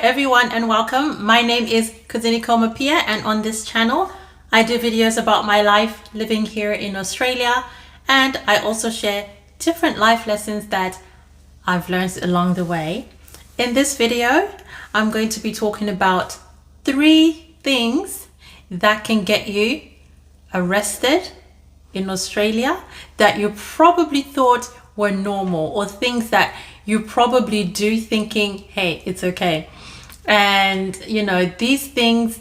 everyone and welcome. My name is Kudzie Mapiye, and on this channel I do videos about my life living here in Australia, and I also share different life lessons that I've learned along the way. In this video I'm going to be talking about 3 things that can get you arrested in Australia that you probably thought were normal, or things that you probably do thinking, hey, it's okay. And you know, these things,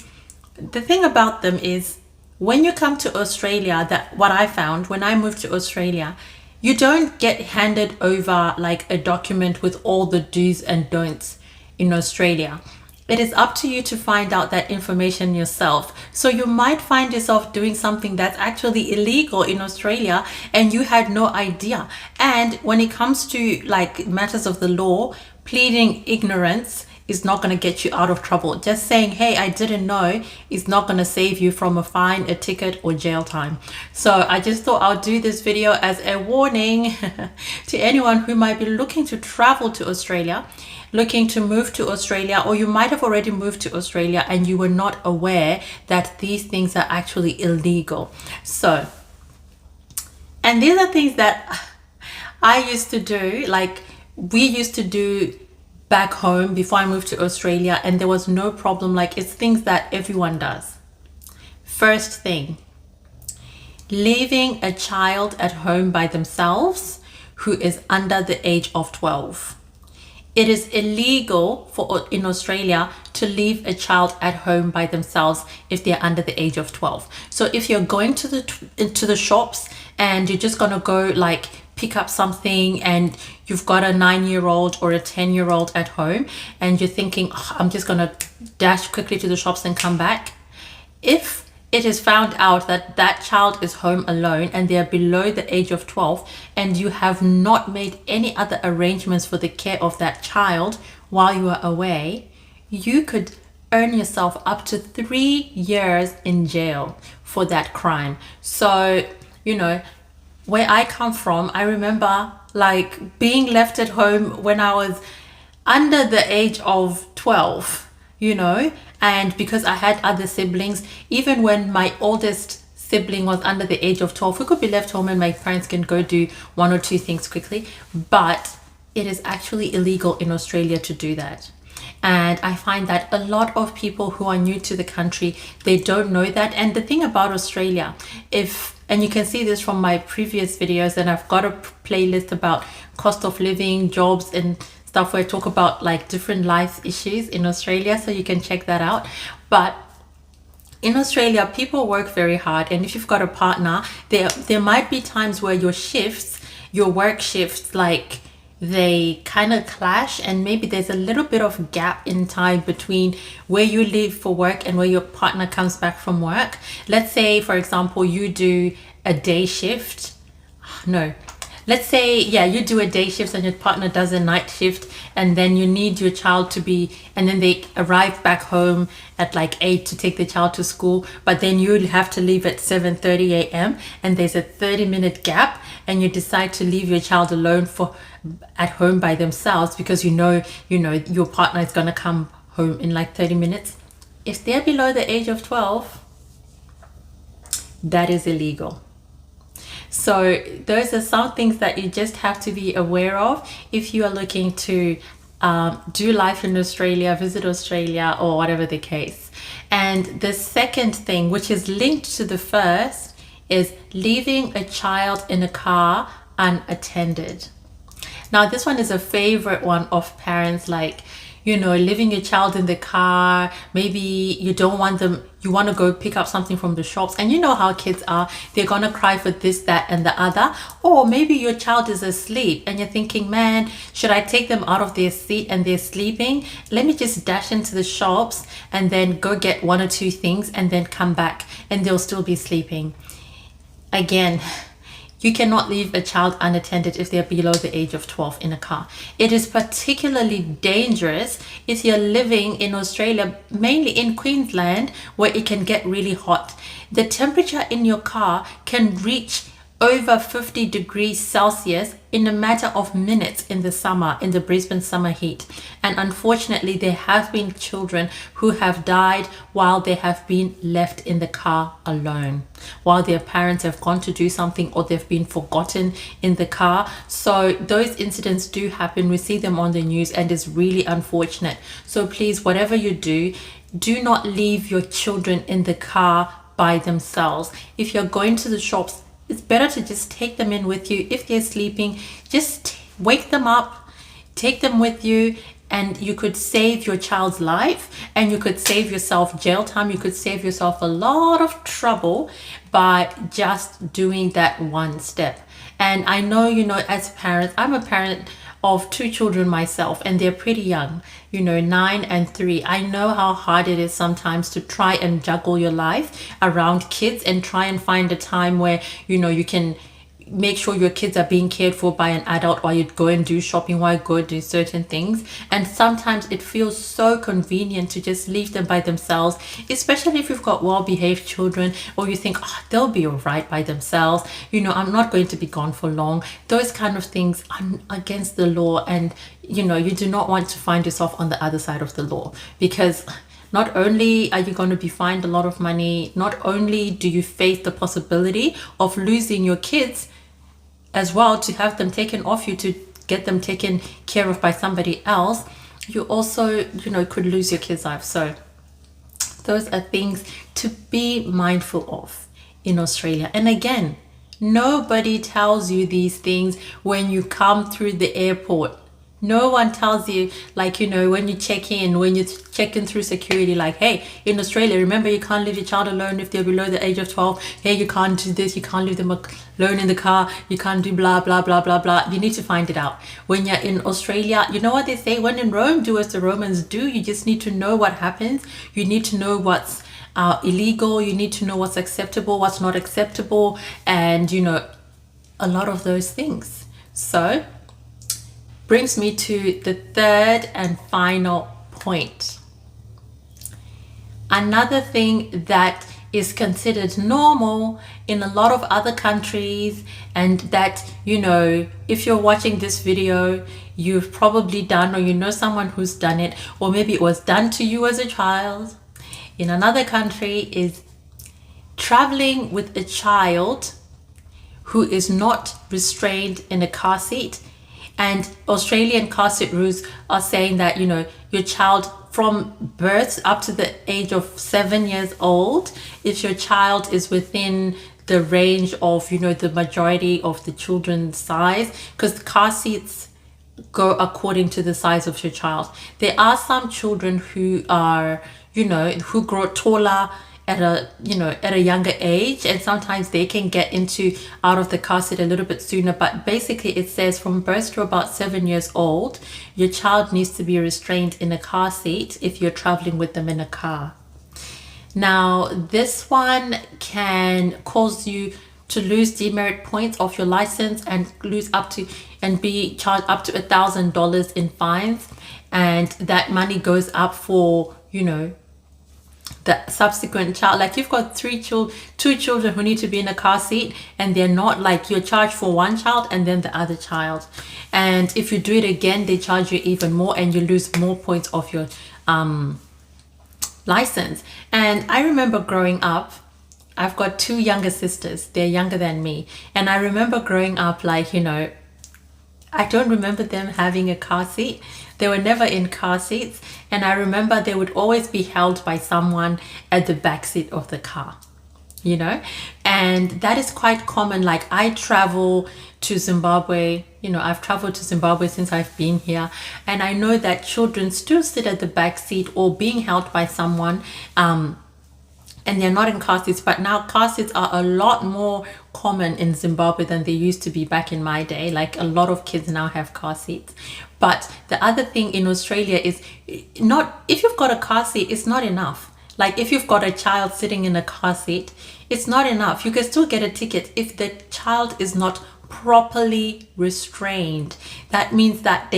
the thing about them is when you come to Australia, that what I found when I moved to Australia, you don't get handed over like a document with all the do's and don'ts in Australia. It is up to you to find out that information yourself. So you might find yourself doing something that's actually illegal in Australia and you had no idea. And when it comes to like matters of the law, pleading ignorance is not going to get you out of trouble. Just saying, hey, I didn't know, is not going to save you from a fine, a ticket, or jail time. So I just thought I'll do this video as a warning to anyone who might be looking to travel to Australia, looking to move to Australia, or you might have already moved to Australia and you were not aware that these things are actually illegal. So, and these are things that I used to do, like we used to do back home before I moved to Australia, and there was no problem. Like, it's things that everyone does. First thing, leaving a child at home by themselves who is under the age of 12. It is illegal in Australia to leave a child at home by themselves if they're under the age of 12. So if you're going to the shops and you're just gonna go like pick up something and you've got a 9-year-old or a 10-year-old at home and you're thinking, oh, I'm just gonna dash quickly to the shops and come back. If it is found out that that child is home alone and they're below the age of 12 and you have not made any other arrangements for the care of that child while you are away, you could earn yourself up to 3 years in jail for that crime. So, you know, where I come from, I remember like being left at home when I was under the age of 12, you know, and because I had other siblings, even when my oldest sibling was under the age of 12, we could be left home and my parents can go do 1 or 2 things quickly. But it is actually illegal in Australia to do that. And I find that a lot of people who are new to the country, they don't know that. And the thing about Australia, and you can see this from my previous videos, and I've got a playlist about cost of living, jobs and stuff where I talk about like different life issues in Australia, so you can check that out. But in Australia, people work very hard, and if you've got a partner, there might be times where your work shifts, like they kind of clash, and maybe there's a little bit of gap in time between where you leave for work and where your partner comes back from work. Let's say, for example, you do a day shift. Let's say, yeah, you do a day shift and your partner does a night shift, and then you need your child to be, and then they arrive back home at like 8 to take the child to school, but then you have to leave at 7:30 a.m. and there's a 30-minute gap, and you decide to leave your child alone at home by themselves because you know your partner is going to come home in like 30 minutes. If they're below the age of 12, that is illegal. So those are some things that you just have to be aware of if you are looking to do life in Australia, visit Australia, or whatever the case. And the second thing, which is linked to the first, is leaving a child in a car unattended. Now this one is a favorite one of parents, like, you know, leaving your child in the car. Maybe you don't want them, you want to go pick up something from the shops, and you know how kids are, they're gonna cry for this, that and the other. Or maybe your child is asleep and you're thinking, man, should I take them out of their seat and they're sleeping? Let me just dash into the shops and then go get 1 or 2 things and then come back and they'll still be sleeping. Again, you cannot leave a child unattended if they're below the age of 12 in a car. It is particularly dangerous if you're living in Australia, mainly in Queensland, where it can get really hot. The temperature in your car can reach over 50 degrees Celsius in a matter of minutes in the summer, in the Brisbane summer heat. And unfortunately, there have been children who have died while they have been left in the car alone, while their parents have gone to do something or they've been forgotten in the car. So those incidents do happen. We see them on the news and it's really unfortunate. So please, whatever you do not leave your children in the car by themselves. If you're going to the shops, it's better to just take them in with you. If they're sleeping, just wake them up, take them with you, and you could save your child's life and you could save yourself jail time. You could save yourself a lot of trouble by just doing that one step. And I know, as parents, I'm a parent of 2 children myself, and they're pretty young, 9 and 3. I know how hard it is sometimes to try and juggle your life around kids and try and find a time where, you can make sure your kids are being cared for by an adult while you go and do shopping, while you go do certain things. And sometimes it feels so convenient to just leave them by themselves, especially if you've got well-behaved children, or you think, they'll be all right by themselves. I'm not going to be gone for long. Those kind of things are against the law. And, you do not want to find yourself on the other side of the law, because not only are you going to be fined a lot of money, not only do you face the possibility of losing your kids as well, to have them taken off you, to get them taken care of by somebody else, you also, could lose your kids' life. So those are things to be mindful of in Australia. And again, nobody tells you these things when you come through the airport. No one tells you, when you check in, when you check in through security, hey, in Australia, remember, you can't leave your child alone if they're below the age of 12. Hey, you can't do this. You can't leave them alone in the car. You can't do blah, blah, blah, blah, blah. You need to find it out. When you're in Australia, you know what they say? When in Rome, do as the Romans do. You just need to know what happens. You need to know what's illegal. You need to know what's acceptable, what's not acceptable, and, a lot of those things. So brings me to the third and final point. Another thing that is considered normal in a lot of other countries, and that, if you're watching this video, you've probably done, or someone who's done it, or maybe it was done to you as a child in another country, is traveling with a child who is not restrained in a car seat. And Australian car seat rules are saying that, your child from birth up to the age of 7 years old, if your child is within the range of, the majority of the children's size, because the car seats go according to the size of your child. There are some children who are, who grow taller at a younger age, and sometimes they can get out of the car seat a little bit sooner. But basically it says from birth to about 7 years old, your child needs to be restrained in a car seat if you're traveling with them in a car. Now, this one can cause you to lose demerit points off your license and be charged up to $1,000 in fines, and that money goes up for, the subsequent child. You've got 2 children who need to be in a car seat, and they're not, you're charged for one child and then the other child. And if you do it again, they charge you even more, and you lose more points off your license. And I remember growing up, I've got 2 younger sisters. They're younger than me. And I remember growing up, I don't remember them having a car seat. They were never in car seats. And I remember they would always be held by someone at the back seat of the car, and that is quite common. I travel to Zimbabwe, I've traveled to Zimbabwe since I've been here. And I know that children still sit at the back seat or being held by someone, and they're not in car seats. But now car seats are a lot more common in Zimbabwe than they used to be back in my day. A lot of kids now have car seats. But the other thing in Australia is, if you've got a car seat, it's not enough. If you've got a child sitting in a car seat, it's not enough. You can still get a ticket if the child is not properly restrained. That means that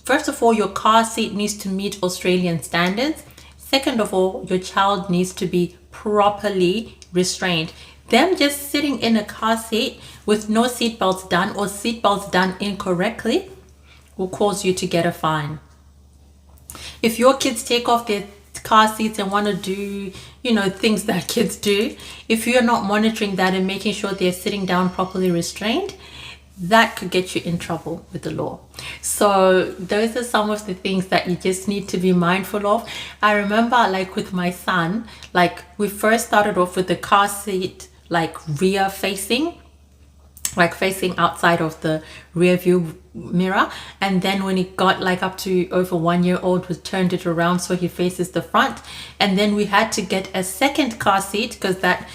first of all, your car seat needs to meet Australian standards. Second of all, your child needs to be properly restrained. them just sitting in a car seat with no seatbelts done or seatbelts done incorrectly will cause you to get a fine. If your kids take off their car seats and want to do, things that kids do, if you're not monitoring that and making sure they're sitting down properly restrained, that could get you in trouble with the law. So those are some of the things that you just need to be mindful of. I remember, like with my son, like we first started off with the car seat like rear facing, like facing outside of the rear view mirror, and then when he got like up to over 1 year old, we turned it around so he faces the front. And then we had to get a second car seat because that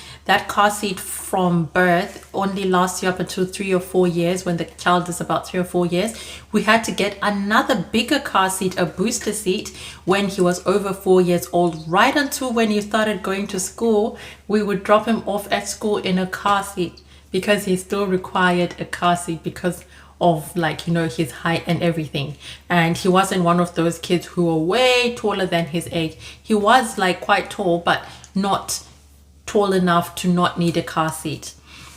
car seat from birth only lasts you up until 3 or 4 years. When the child is about 3 or 4 years, we had to get another bigger car seat, a booster seat, when he was over 4 years old. Right until when he started going to school, we would drop him off at school in a car seat because he still required a car seat because of his height and everything. And he wasn't one of those kids who were way taller than his age. He was like quite tall, but not tall enough to not need a car seat.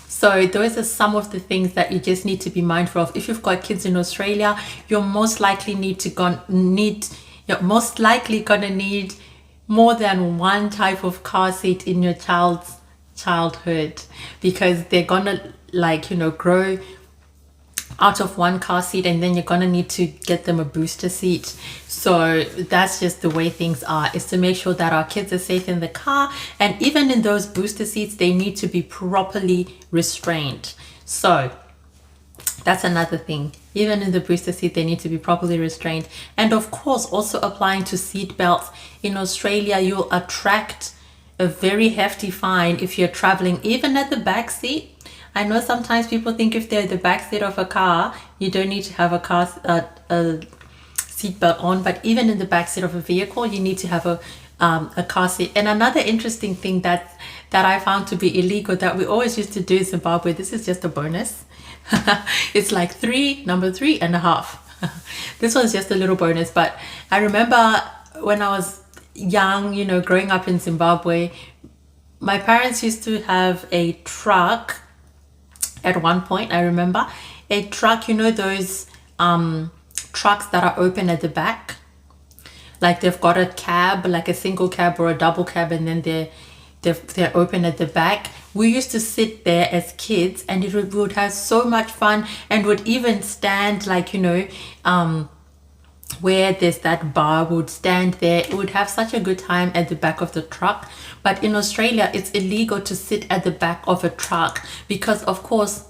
So those are some of the things that you just need to be mindful of. If you've got kids in Australia, you're most likely gonna need more than one type of car seat in your child's childhood, because they're gonna grow out of one car seat, and then you're gonna need to get them a booster seat. So that's just the way things are, is to make sure that our kids are safe in the car. And even in those booster seats, they need to be properly restrained. So that's another thing. Even in the booster seat, they need to be properly restrained. And of course, also applying to seat belts. In Australia, you'll attract a very hefty fine if you're traveling even at the back seat. I know sometimes people think if they're the back seat of a car, you don't need to have a seatbelt on, but even in the back seat of a vehicle, you need to have a car seat. And another interesting thing that I found to be illegal that we always used to do in Zimbabwe, this is just a bonus. It's like number 3.5. This was just a little bonus, but I remember when I was young, growing up in Zimbabwe, my parents used to have a truck. At one point, I remember a truck, those trucks that are open at the back, like they've got a cab, like a single cab or a double cab, and then they're open at the back. We used to sit there as kids, and we would have so much fun, and would even stand where there's that bar, would stand there. It would have such a good time at the back of the truck. But in Australia, it's illegal to sit at the back of a truck because, of course,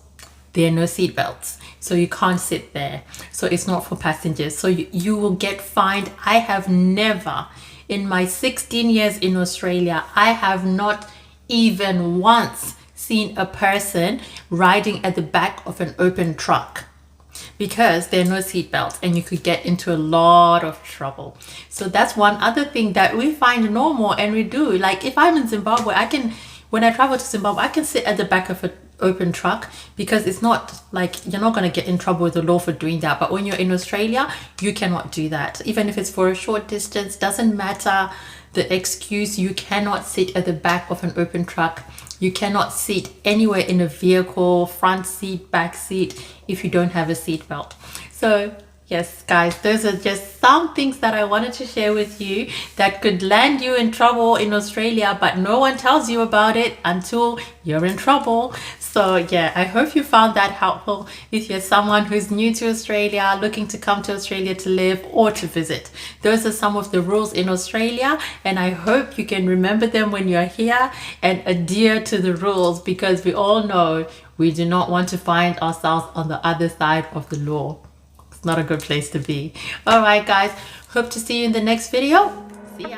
there are no seat belts. So you can't sit there. So it's not for passengers. So you will get fined. I have never, in my 16 years in Australia, I have not even once seen a person riding at the back of an open truck, because there are no seat belts and you could get into a lot of trouble. So that's one other thing that we find normal, and we do. Like if I'm in Zimbabwe, when I travel to Zimbabwe, I can sit at the back of an open truck, because it's not like you're not going to get in trouble with the law for doing that. But when you're in Australia, you cannot do that. Even if it's for a short distance, doesn't matter the excuse, you cannot sit at the back of an open truck. You cannot sit anywhere in a vehicle, front seat, back seat, if you don't have a seat belt. So yes, guys, those are just some things that I wanted to share with you that could land you in trouble in Australia, but no one tells you about it until you're in trouble. So yeah, I hope you found that helpful if you're someone who's new to Australia, looking to come to Australia to live or to visit. Those are some of the rules in Australia, and I hope you can remember them when you're here and adhere to the rules, because we all know we do not want to find ourselves on the other side of the law. Not a good place to be. All right, guys, hope to see you in the next video. See ya.